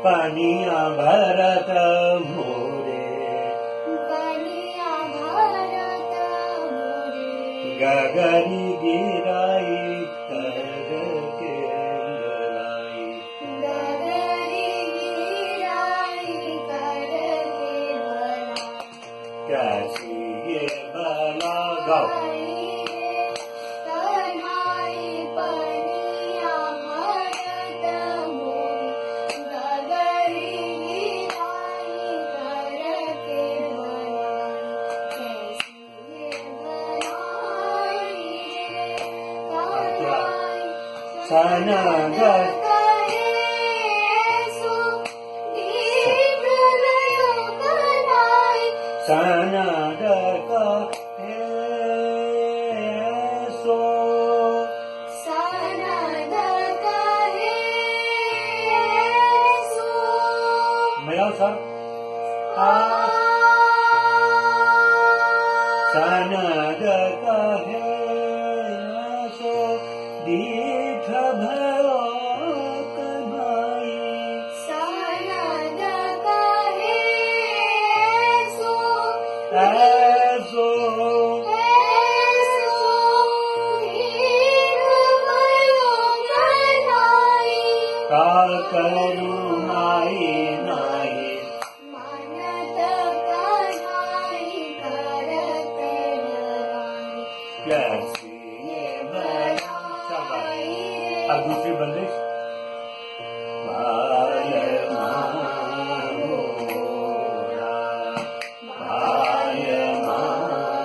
पनिया भरत मोरे गगरी गिराई कर के लाई कैसी ये बला गाओ सनगत सनगत सो मैं सर सनगत सो दीठ भयो कन्हाई ऐसो का करू नाई नाई कैसी ये बला अब दूसरी बंदिश बाल मोरा बाल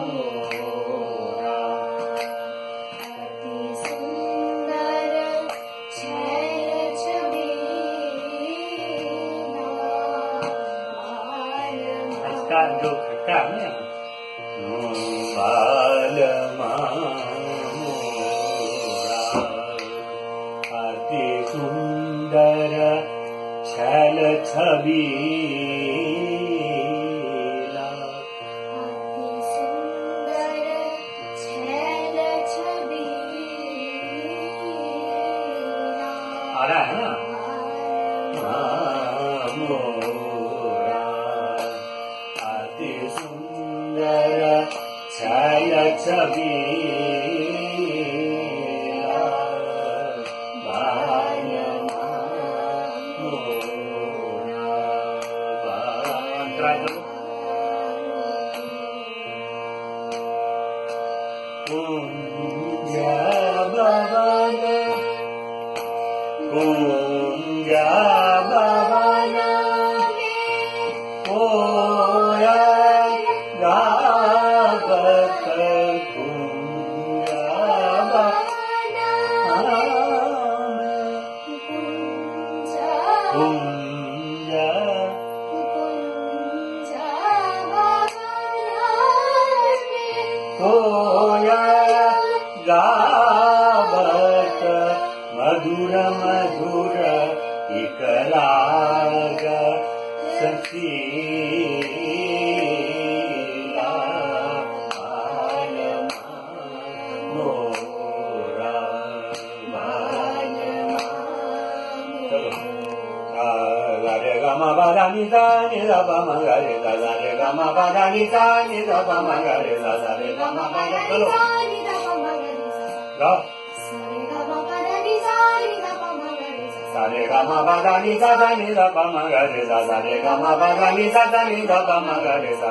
मोरा इसका जो खट्टा है बाल अति सुंदर छल छबीला आ रहा है ना मोरा अति सुंदर छल छबीला कुंज भवन होया गावत कुंज होया गावत मधुर मधुर एक राग सखीला मोरा रे ग म प ध नि सा नि ध प म ग रे ग रे ग म प ध नि सा नि ध प म ग रे ग रे ग म प ध चलो गा सा रे ग म प ध नि सा नि ध प म ग रे ग रे ग म प ध नि सा नि ध प म ग रे